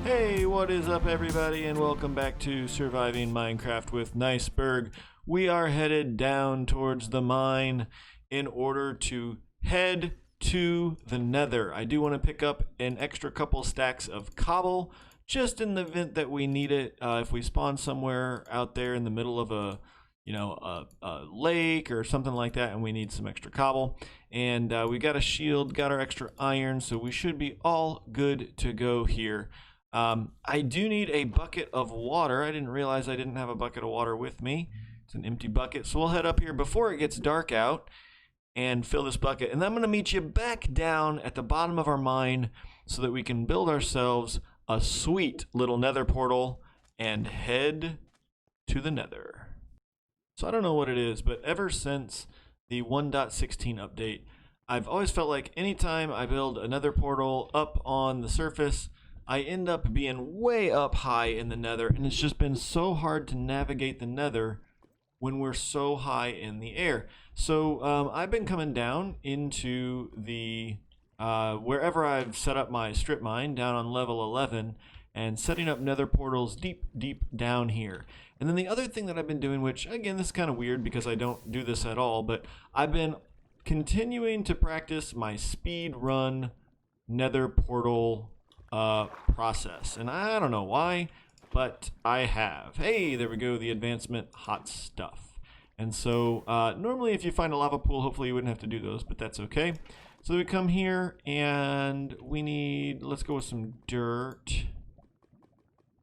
Hey, what is up everybody, and welcome back to Surviving Minecraft with Niceberg. We are headed down towards the mine in order to head to the nether. I do want to pick up an extra couple stacks of cobble, just in the event that we need it. If we spawn somewhere out there in the middle of a lake or something like that and we need some extra cobble, and we got a shield, got our extra iron, so we should be all good to go here. I do need a bucket of water. I didn't realize I didn't have a bucket of water with me. It's an empty bucket, so we'll head up here before it gets dark out and fill this bucket, and then I'm going to meet you back down at the bottom of our mine so that we can build ourselves a sweet little nether portal and head to the nether. So I don't know what it is, but ever since the 1.16 update, I've always felt like anytime I build a nether portal up on the surface, I end up being way up high in the nether, and it's just been so hard to navigate the nether when we're so high in the air. So I've been coming down into the wherever I've set up my strip mine down on level 11 and setting up nether portals deep down here. And then the other thing that I've been doing, which again, this is kind of weird because I don't do this at all, but I've been continuing to practice my speed run nether portal process, and I don't know why, but I have. Hey, there we go, the advancement hot stuff. And so normally if you find a lava pool, hopefully you wouldn't have to do those, but that's okay. So we come here and we need, let's go with some dirt.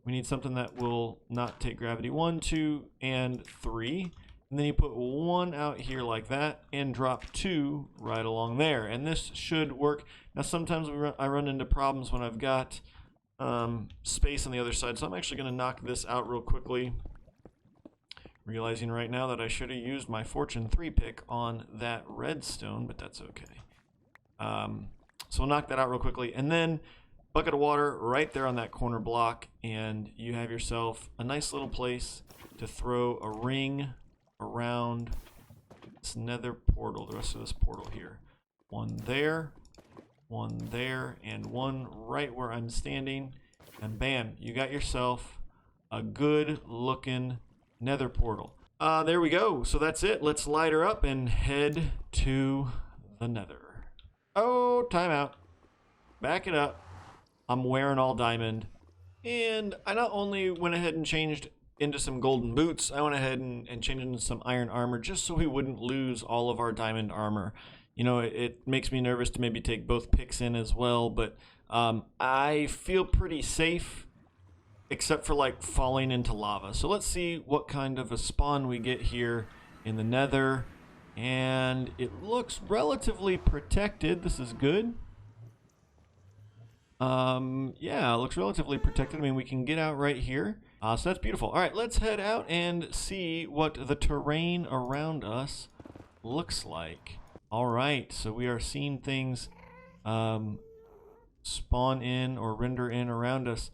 We need something that will not take gravity. 1, 2, and 3. And then you put 1 out here like that and drop 2 right along there. And this should work. Now sometimes I run into problems when I've got space on the other side. So I'm actually going to knock this out real quickly. Realizing right now that I should have used my Fortune 3 pick on that redstone, but that's okay. So we'll knock that out real quickly. And then bucket of water right there on that corner block. And you have yourself a nice little place to throw a ring around this nether portal, the rest of this portal here. 1 there, 1 there, and 1 right where I'm standing, and bam, you got yourself a good looking nether portal. There we go. So that's it. Let's light her up and head to the nether. Oh, timeout. Back it up. I'm wearing all diamond, and I not only went ahead and changed into some golden boots, I went ahead and changed into some iron armor just so we wouldn't lose all of our diamond armor. You know, it makes me nervous to maybe take both picks in as well, but I feel pretty safe except for like falling into lava. So let's see what kind of a spawn we get here in the nether, and it looks relatively protected. This is good. Yeah, it looks relatively protected. I mean, we can get out right here. So that's beautiful. All right, let's head out and see what the terrain around us looks like. All right, so we are seeing things spawn in or render in around us.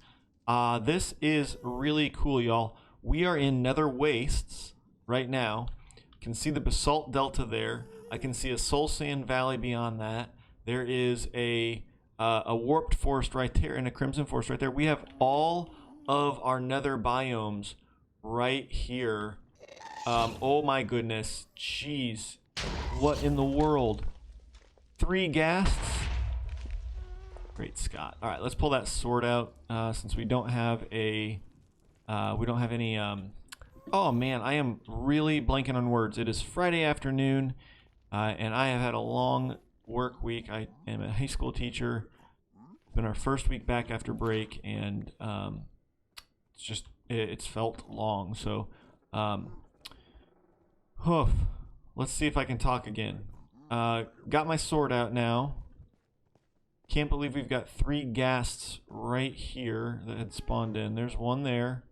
This is really cool, y'all. We are in nether wastes right now. You can see the basalt delta there. I can see a soul sand valley beyond that. There is a warped forest right there and a crimson forest right there. We have all of our nether biomes right here. Oh my goodness, jeez, what in the world? 3 ghasts? Great Scott. All right, let's pull that sword out since we don't have a we don't have any oh man, I am really blanking on words. It is Friday afternoon and I have had a long work week. I am a high school teacher. It's been our first week back after break, and it's felt long. So let's see if I can talk again. Got my sword out now. Can't believe we've got 3 ghasts right here that had spawned in. There's 1 there.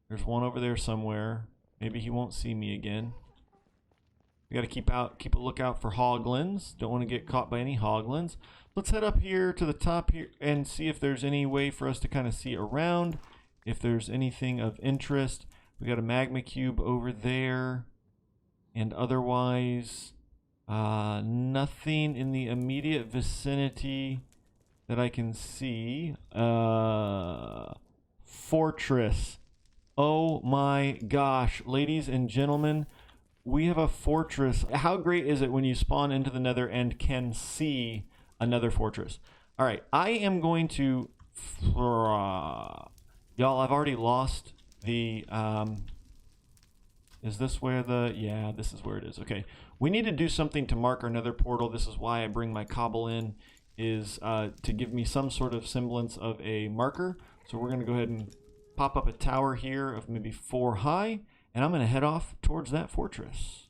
There's 1 over there somewhere. Maybe he won't see me again. We got to keep a lookout for hoglins. Don't want to get caught by any hoglins. Let's head up here to the top here and see if there's any way for us to kind of see around. If there's anything of interest. We got a magma cube over there. And otherwise, nothing in the immediate vicinity that I can see. Fortress. Oh my gosh, ladies and gentlemen, we have a fortress. How great is it when you spawn into the nether and can see another fortress? All right, I am going to... Y'all, I've already lost the... Is this where the... Yeah, this is where it is. Okay, we need to do something to mark our nether portal. This is why I bring my cobble in, is to give me some sort of semblance of a marker. So we're going to go ahead and pop up a tower here of maybe 4 high, and I'm going to head off towards that fortress.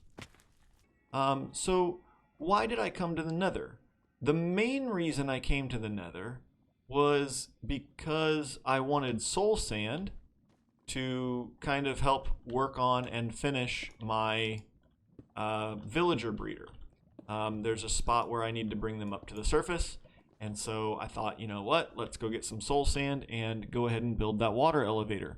So why did I come to the nether? The main reason I came to the nether was because I wanted soul sand to kind of help work on and finish my villager breeder. There's a spot where I need to bring them up to the surface. And so I thought, you know what, let's go get some soul sand and go ahead and build that water elevator.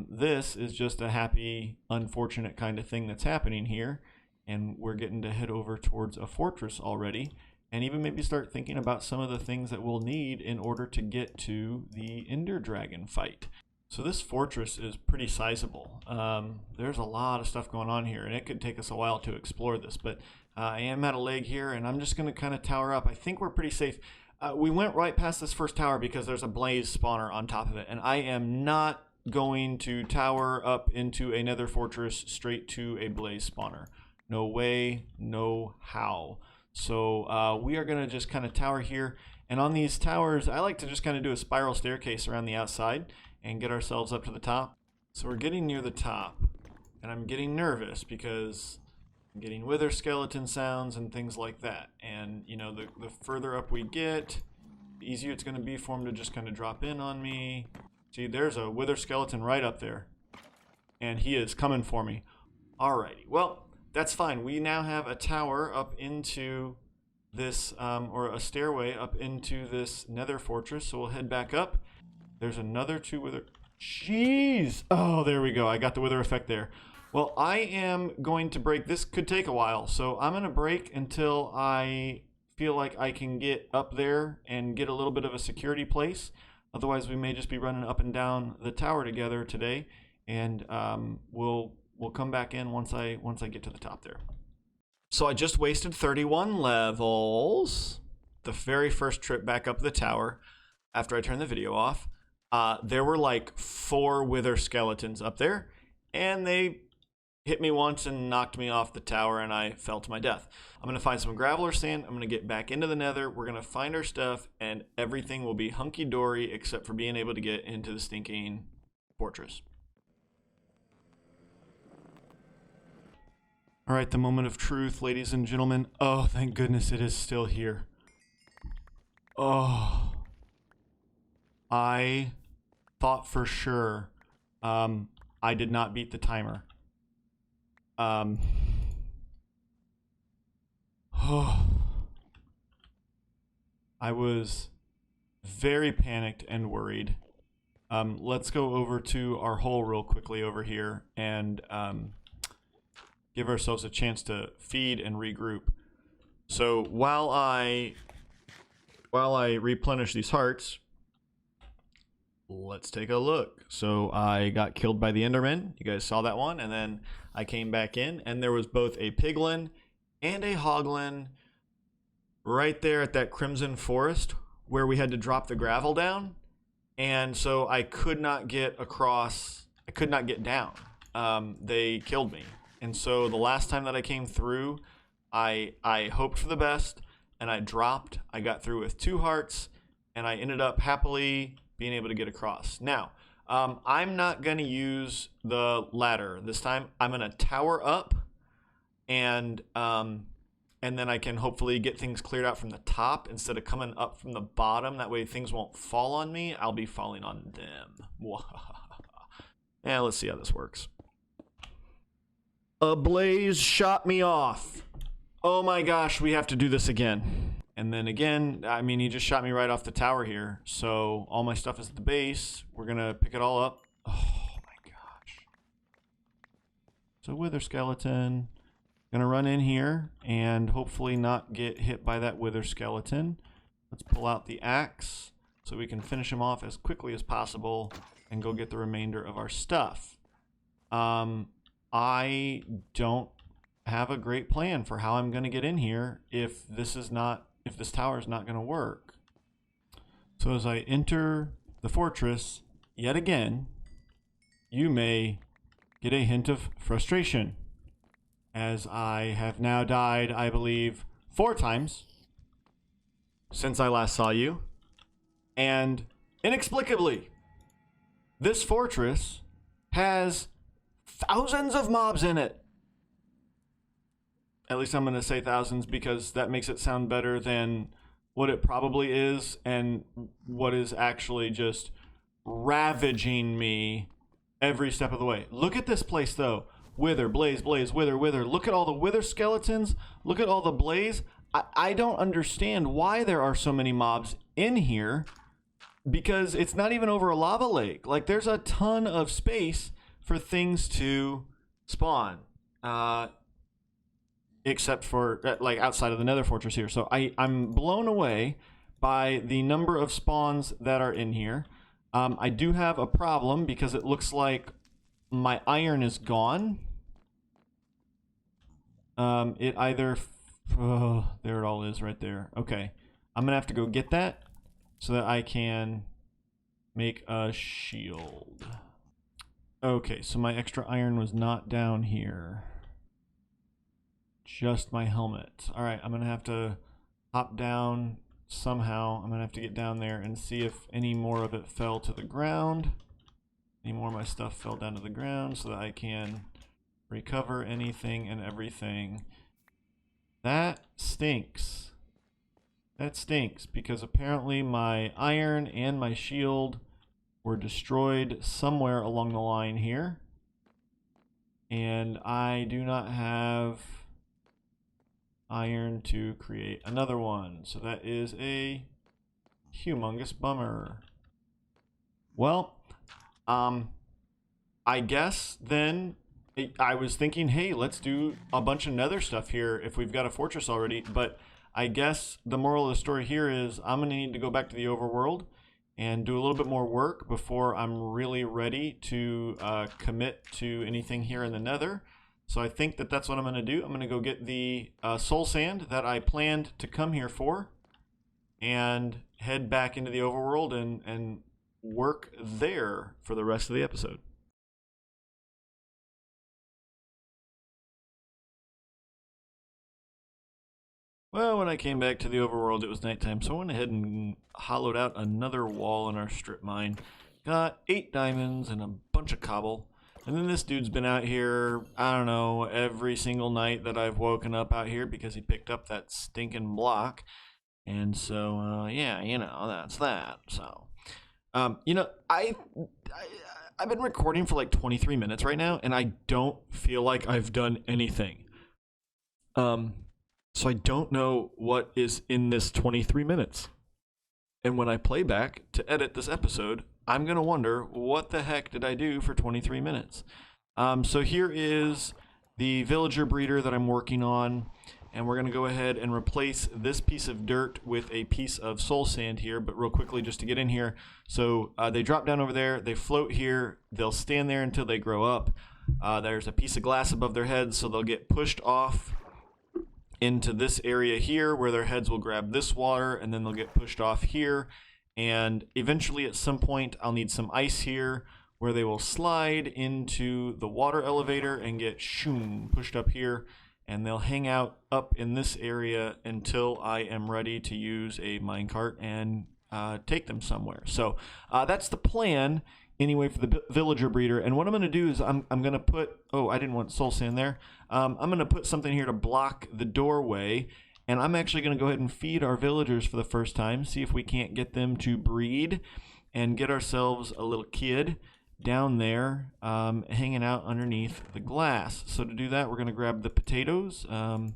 This is just a happy, unfortunate kind of thing that's happening here. And we're getting to head over towards a fortress already. And even maybe start thinking about some of the things that we'll need in order to get to the Ender Dragon fight. So this fortress is pretty sizable. There's a lot of stuff going on here, and it could take us a while to explore this. But I am at a leg here, and I'm just going to kind of tower up. I think we're pretty safe. We went right past this first tower because there's a blaze spawner on top of it, and I am not going to tower up into a nether fortress straight to a blaze spawner. No way, no how. So we are going to just kind of tower here, and on these towers, I like to just kind of do a spiral staircase around the outside and get ourselves up to the top. So we're getting near the top, and I'm getting nervous because I'm getting wither skeleton sounds and things like that. And you know, the further up we get, the easier it's going to be for them to just kind of drop in on me. See, there's a wither skeleton right up there, and he is coming for me. Alrighty, well, that's fine. We now have a tower up into this, or a stairway up into this nether fortress, so we'll head back up. There's another 2 wither... Jeez! Oh, there we go. I got the wither effect there. Well, I am going to break. This could take a while, so I'm going to break until I feel like I can get up there and get a little bit of a security place. Otherwise, we may just be running up and down the tower together today, and we'll come back in once I get to the top there. So I just wasted 31 levels. The very first trip back up the tower after I turned the video off. There were like 4 wither skeletons up there, and they hit me once and knocked me off the tower, and I fell to my death. I'm going to find some gravel or sand. I'm going to get back into the nether. We're going to find our stuff, and everything will be hunky-dory except for being able to get into the stinking fortress. All right, the moment of truth, ladies and gentlemen. Oh, thank goodness it is still here. Oh, I thought for sure I did not beat the timer. I was very panicked and worried. Let's go over to our hole real quickly over here and give ourselves a chance to feed and regroup. So while I replenish these hearts, let's take a look. So I got killed by the Enderman. You guys saw that one. And then I came back in, and there was both a piglin and a hoglin right there at that crimson forest where we had to drop the gravel down. And so I could not get across. I could not get down. They killed me. And so the last time that I came through, I hoped for the best, and I dropped. I got through with 2 hearts, and I ended up happily being able to get across. Now, I'm not going to use the ladder this time. I'm going to tower up, and then I can hopefully get things cleared out from the top instead of coming up from the bottom. That way things won't fall on me. I'll be falling on them. Yeah, let's see how this works. A blaze shot me off. Oh my gosh, we have to do this again. And then again, I mean, he just shot me right off the tower here. So all my stuff is at the base. We're going to pick it all up. Oh my gosh. So wither skeleton. Going to run in here and hopefully not get hit by that wither skeleton. Let's pull out the axe so we can finish him off as quickly as possible and go get the remainder of our stuff. I don't have a great plan for how I'm going to get in here if this tower is not going to work. So as I enter the fortress yet again, you may get a hint of frustration, as I have now died, I believe, 4 times since I last saw you. And inexplicably, this fortress has thousands of mobs in it. At least I'm going to say thousands because that makes it sound better than what it probably is and what is actually just ravaging me every step of the way. Look at this place, though. Wither, blaze, blaze, wither, wither. Look at all the wither skeletons. Look at all the blaze. I don't understand why there are so many mobs in here, because it's not even over a lava lake. Like, there's a ton of space for things to spawn, except for like outside of the nether fortress here. So I'm blown away by the number of spawns that are in here. I do have a problem because it looks like my iron is gone. It either there it all is right there. Okay, I'm gonna have to go get that so that I can make a shield. Okay, so my extra iron was not down here. Just my helmet. All right, I'm gonna have to hop down somehow. I'm gonna have to get down there and see if any more of it fell to the ground. Any more of my stuff fell down to the ground so that I can recover anything and everything. That stinks. That stinks because apparently my iron and my shield were destroyed somewhere along the line here. And I do not have iron to create another one. So that is a humongous bummer. Well, I guess then I was thinking, hey, let's do a bunch of nether stuff here if we've got a fortress already. But I guess the moral of the story here is I'm going to need to go back to the overworld and do a little bit more work before I'm really ready to commit to anything here in the nether. So I think that that's what I'm going to do. I'm going to go get the soul sand that I planned to come here for and head back into the overworld and work there for the rest of the episode. Well, when I came back to the overworld, it was nighttime, so I went ahead and hollowed out another wall in our strip mine. Got 8 diamonds and a bunch of cobble. And then this dude's been out here, I don't know, every single night that I've woken up out here because he picked up that stinking block. And so, yeah, you know, that's that. So, you know, I've been recording for like 23 minutes right now, and I don't feel like I've done anything. So I don't know what is in this 23 minutes. And when I play back to edit this episode, I'm going to wonder, what the heck did I do for 23 minutes? So here is the villager breeder that I'm working on. And we're going to go ahead and replace this piece of dirt with a piece of soul sand here. But real quickly, just to get in here. So they drop down over there. They float here. They'll stand there until they grow up. There's a piece of glass above their heads, so they'll get pushed off into this area here where their heads will grab this water, and then they'll get pushed off here. And eventually at some point I'll need some ice here where they will slide into the water elevator and get pushed up here, and they'll hang out up in this area until I am ready to use a minecart and take them somewhere. So that's the plan anyway for the villager breeder. And what I'm going to do is I'm going to put, I didn't want soul sand there. I'm going to put something here to block the doorway, and I'm actually going to go ahead and feed our villagers for the first time, see if we can't get them to breed and get ourselves a little kid down there hanging out underneath the glass. So to do that, we're going to grab the potatoes and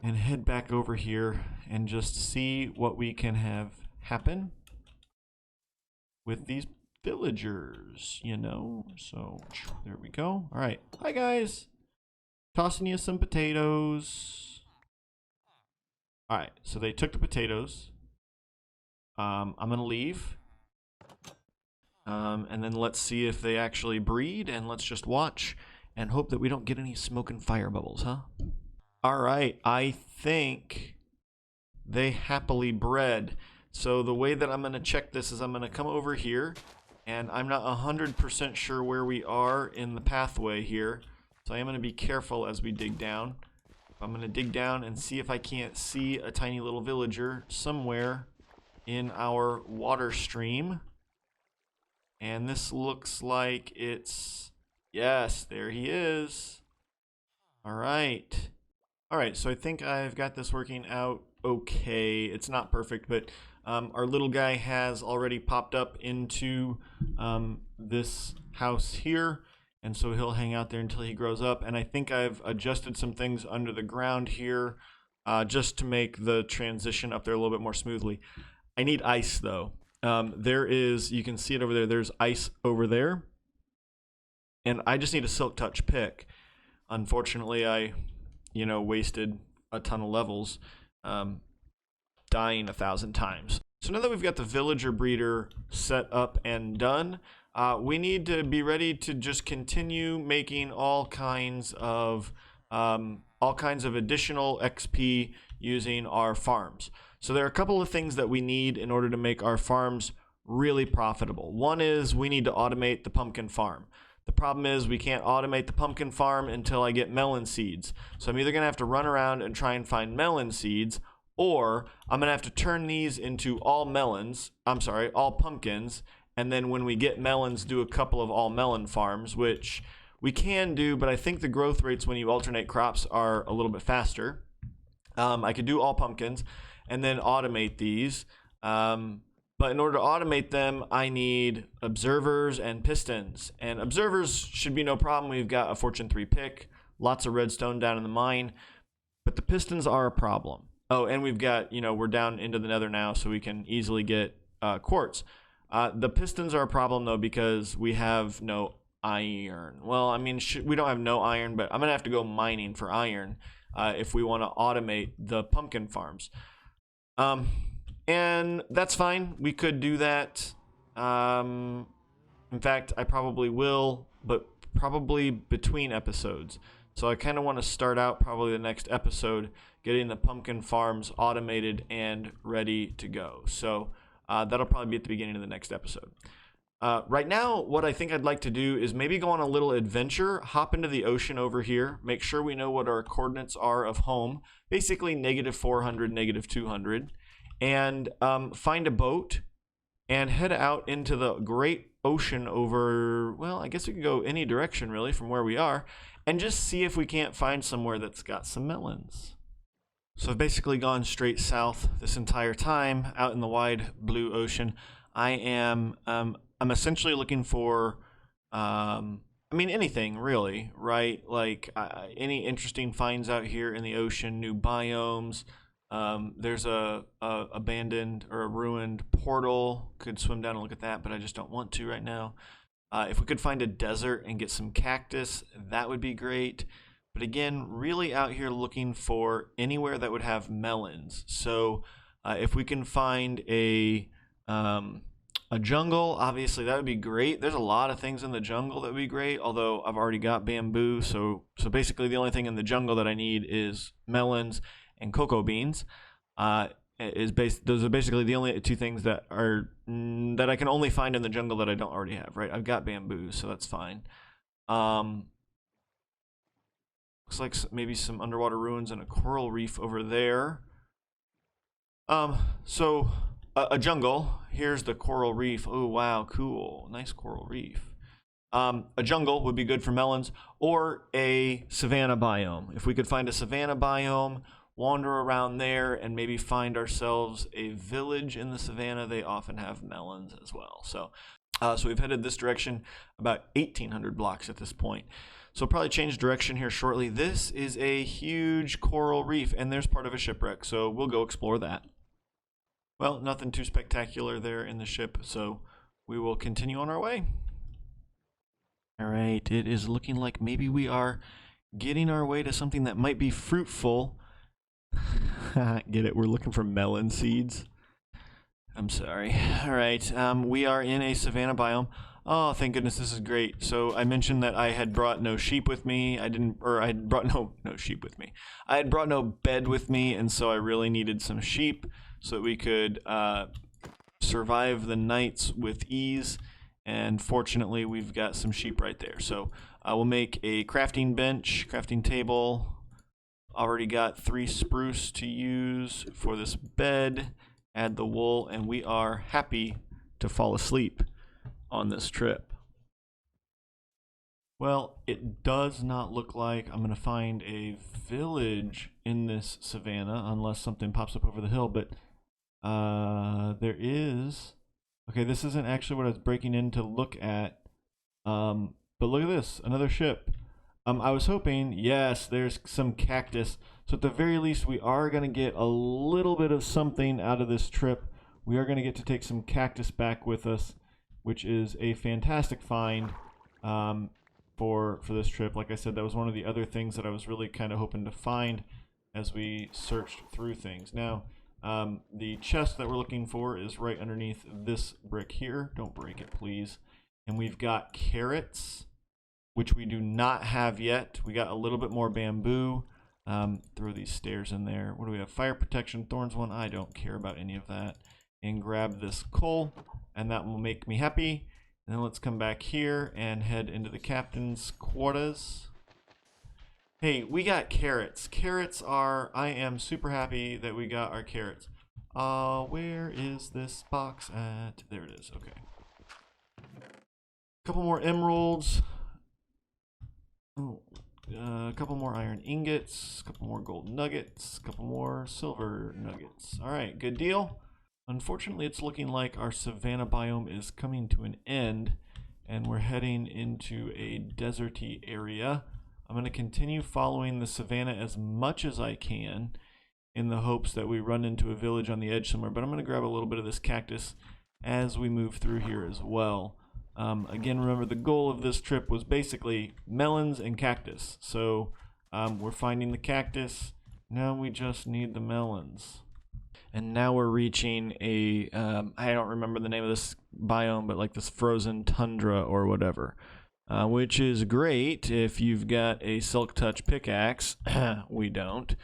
head back over here and just see what we can have happen with these villagers, you know. So there we go. All right, hi guys, tossing you some potatoes. All right, so they took the potatoes. I'm gonna leave. And then let's see if they actually breed, and let's just watch and hope that we don't get any smoke and fire bubbles, huh? All right, I think they happily bred. So the way that I'm going to check this is I'm going to come over here, and I'm not 100% sure where we are in the pathway here. So I am going to be careful as we dig down. I'm going to dig down and see if I can't see a tiny little villager somewhere in our water stream. And this looks like it's, yes, there he is. All right. All right, so I think I've got this working out okay. It's not perfect, but our little guy has already popped up into this house here. And so he'll hang out there until he grows up. And I think I've adjusted some things under the ground here just to make the transition up there a little bit more smoothly. I need ice, though. There is, you can see it over there, there's ice over there. And I just need a silk touch pick. Unfortunately, I, wasted a ton of levels dying 1,000 times. So now that we've got the villager breeder set up and done, we need to be ready to just continue making all kinds of additional XP using our farms. So there are a couple of things that we need in order to make our farms really profitable. One is we need to automate the pumpkin farm. The problem is we can't automate the pumpkin farm until I get melon seeds. So I'm either going to have to run around and try and find melon seeds, or I'm going to have to turn these into all pumpkins, and then when we get melons, do a couple of all melon farms, which we can do, but I think the growth rates when you alternate crops are a little bit faster. I could do all pumpkins and then automate these. But in order to automate them, I need observers and pistons. And observers should be no problem. We've got a Fortune 3 pick, lots of redstone down in the mine. But the pistons are a problem. Oh, and we've got, we're down into the nether now, so we can easily get quartz. The pistons are a problem, though, because we have no iron. Well, I mean, we don't have no iron, but I'm going to have to go mining for iron if we want to automate the pumpkin farms. And that's fine. We could do that. In fact, I probably will, but probably between episodes. So I kind of want to start out probably the next episode getting the pumpkin farms automated and ready to go. So that'll probably be at the beginning of the next episode. Right now, what I think I'd like to do is maybe go on a little adventure, hop into the ocean over here, make sure we know what our coordinates are of home, basically -400, -200. And find a boat and head out into the great ocean over, well, I guess we can go any direction really from where we are, and just see if we can't find somewhere that's got some melons. So I've basically gone straight south this entire time out in the wide blue ocean. I'm essentially looking for anything really, right? Like any interesting finds out here in the ocean, new biomes. There's a abandoned or a ruined portal. Could swim down and look at that, but I just don't want to right now. If we could find a desert and get some cactus, that would be great. But again, really out here looking for anywhere that would have melons. So if we can find a jungle, obviously that would be great. There's a lot of things in the jungle that would be great, although I've already got bamboo. So basically the only thing in the jungle that I need is melons and cocoa beans. Those are basically the only two things that I can only find in the jungle that I don't already have, right? I've got bamboo, so that's fine. Looks like maybe some underwater ruins and a coral reef over there. So a jungle. Here's the coral reef. Oh, wow, cool. Nice coral reef. A jungle would be good for melons, or a savanna biome. If we could find a savanna biome, wander around there, and maybe find ourselves a village in the savanna, they often have melons as well. So we've headed this direction about 1,800 blocks at this point. So probably change direction here shortly. This is a huge coral reef, and there's part of a shipwreck, so we'll go explore that. Well, nothing too spectacular there in the ship, so we will continue on our way. All right, it is looking like maybe we are getting our way to something that might be fruitful. Get it? We're looking for melon seeds. I'm sorry. All right. We are in a Savannah biome. Oh, thank goodness, this is great. So I mentioned that I had brought no sheep with me. I had brought no sheep with me. I had brought no bed with me, and so I really needed some sheep so that we could survive the nights with ease. And fortunately, we've got some sheep right there. So I will make a crafting bench, crafting table. Already got 3 spruce to use for this bed. Add the wool, and we are happy to fall asleep on this trip. Well, it does not look like I'm going to find a village in this savannah unless something pops up over the hill, but there is. Okay, this isn't actually what I was breaking in to look at, but look at this, another ship. I was hoping, yes, there's some cactus. So at the very least, we are going to get a little bit of something out of this trip. We are going to get to take some cactus back with us, which is a fantastic find for this trip. Like I said, that was one of the other things that I was really kind of hoping to find as we searched through things. Now, the chest that we're looking for is right underneath this brick here. Don't break it, please. And we've got carrots, which we do not have yet. We got a little bit more bamboo. Throw these stairs in there. What do we have? Fire protection, thorns 1. I don't care about any of that. And grab this coal, and that will make me happy. And then let's come back here and head into the captain's quarters. Hey, we got carrots. Carrots are, I am super happy that we got our carrots. Where is this box at? There it is, okay. A couple more emeralds. Oh, a couple more iron ingots, a couple more gold nuggets, a couple more silver nuggets. All right, good deal. Unfortunately, it's looking like our Savannah biome is coming to an end, and we're heading into a deserty area. I'm going to continue following the Savannah as much as I can in the hopes that we run into a village on the edge somewhere, but I'm going to grab a little bit of this cactus as we move through here as well. Again, remember the goal of this trip was basically melons and cactus. So we're finding the cactus. Now we just need the melons. And now we're reaching a, I don't remember the name of this biome, but like this frozen tundra or whatever. Which is great if you've got a silk touch pickaxe. We don't.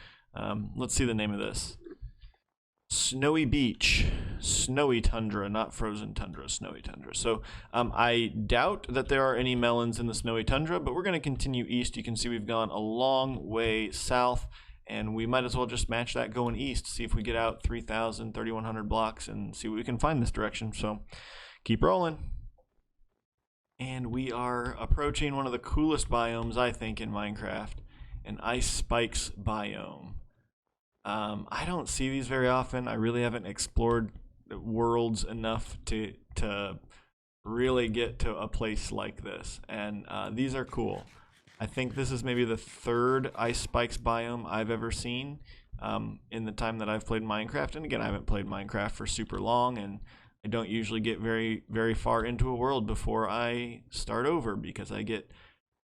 Let's see the name of this. Snowy beach, snowy tundra, not frozen tundra, snowy tundra. So I doubt that there are any melons in the snowy tundra, but we're going to continue east. You can see we've gone a long way south, and we might as well just match that going east, see if we get out 3,000, 3,100 blocks and see what we can find this direction. So keep rolling. And we are approaching one of the coolest biomes, I think, in Minecraft, an ice spikes biome. I don't see these very often. I really haven't explored worlds enough to really get to a place like this. And these are cool. I think this is maybe the 3rd ice spikes biome I've ever seen in the time that I've played Minecraft. And again, I haven't played Minecraft for super long, and I don't usually get very, very far into a world before I start over because I get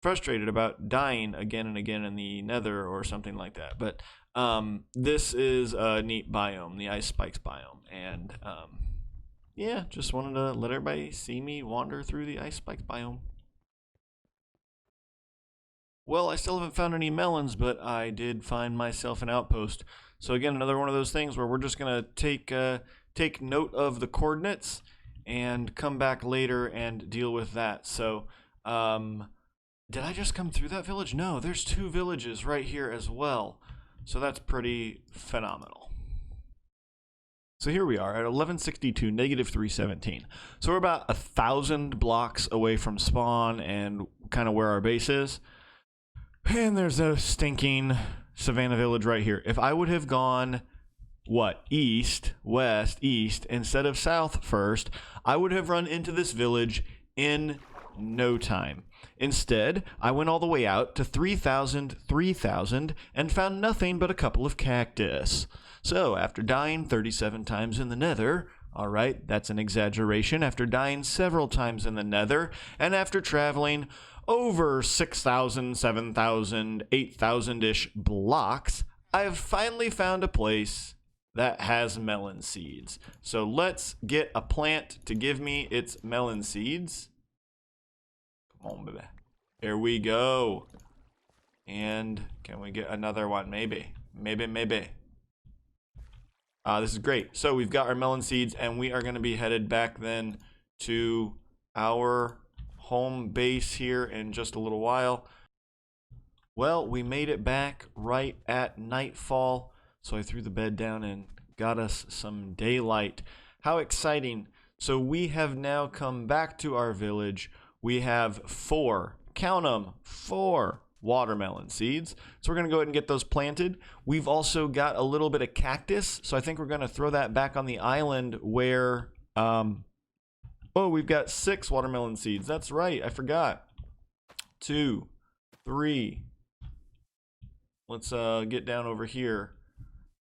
frustrated about dying again and again in the nether or something like that. But this is a neat biome, the ice spikes biome, and yeah, just wanted to let everybody see me wander through the ice spikes biome. Well, I still haven't found any melons, but I did find myself an outpost. So again, another one of those things where we're just gonna take note of the coordinates and come back later and deal with that. So did I just come through that village? No, there's 2 villages right here as well. So that's pretty phenomenal. So here we are at 1162, negative 317. So we're about 1,000 blocks away from spawn and kind of where our base is. And there's a stinking Savannah village right here. If I would have gone, what, east, west, east, instead of south first, I would have run into this village in no time. Instead, I went all the way out to 3,000, 3,000, and found nothing but a couple of cactus. So, after dying 37 times in the nether, alright, that's an exaggeration, after dying several times in the nether, and after traveling over 6,000, 7,000, 8,000-ish blocks, I've finally found a place that has melon seeds. So let's get a plant to give me its melon seeds. Come on, baby. Here we go. And can we get another one? Maybe. Maybe. This is great. So we've got our melon seeds, and we are going to be headed back then to our home base here in just a little while. Well, we made it back right at nightfall, so I threw the bed down and got us some daylight. How exciting. So we have now come back to our village. We have 4, count them, 4 watermelon seeds. So we're going to go ahead and get those planted. We've also got a little bit of cactus, so I think we're going to throw that back on the island where, we've got 6 watermelon seeds. That's right, I forgot. 2, 3. Let's get down over here.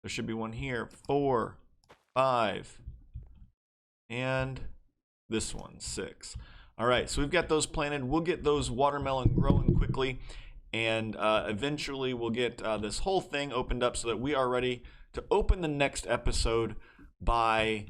There should be one here. 4, 5, and this one, 6. All right, so we've got those planted. We'll get those watermelon growing quickly, and eventually we'll get this whole thing opened up so that we are ready to open the next episode by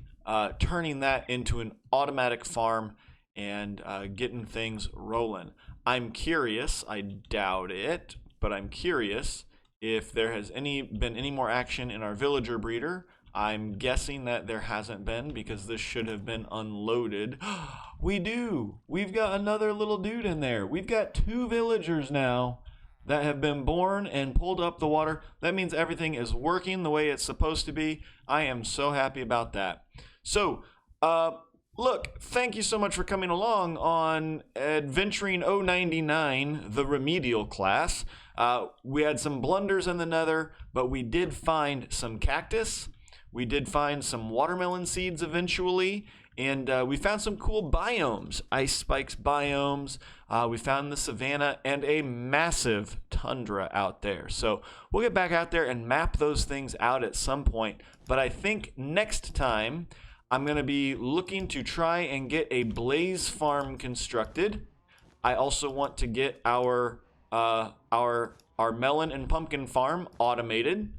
turning that into an automatic farm and getting things rolling. I'm curious, I doubt it, but I'm curious if there has been any more action in our villager breeder. I'm guessing that there hasn't been because this should have been unloaded. We do. We've got another little dude in there. We've got 2 villagers now that have been born and pulled up the water. That means everything is working the way it's supposed to be. I am so happy about that. So, look, thank you so much for coming along on Adventuring 099, the remedial class. We had some blunders in the nether, but we did find some cactus. We did find some watermelon seeds eventually, and we found some cool biomes, ice spikes biomes. We found the Savannah and a massive Tundra out there. So we'll get back out there and map those things out at some point. But I think next time I'm going to be looking to try and get a blaze farm constructed. I also want to get our melon and pumpkin farm automated.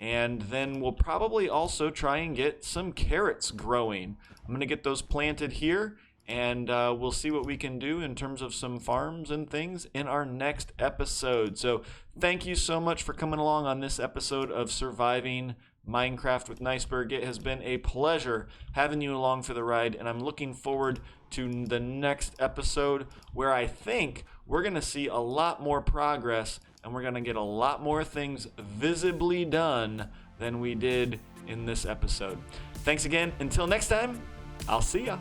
And then we'll probably also try and get some carrots growing. I'm going to get those planted here, and we'll see what we can do in terms of some farms and things in our next episode. So thank you so much for coming along on this episode of Surviving Minecraft with Niceberg. It has been a pleasure having you along for the ride, and I'm looking forward to the next episode where I think we're going to see a lot more progress, and we're going to get a lot more things visibly done than we did in this episode. Thanks again. Until next time, I'll see ya.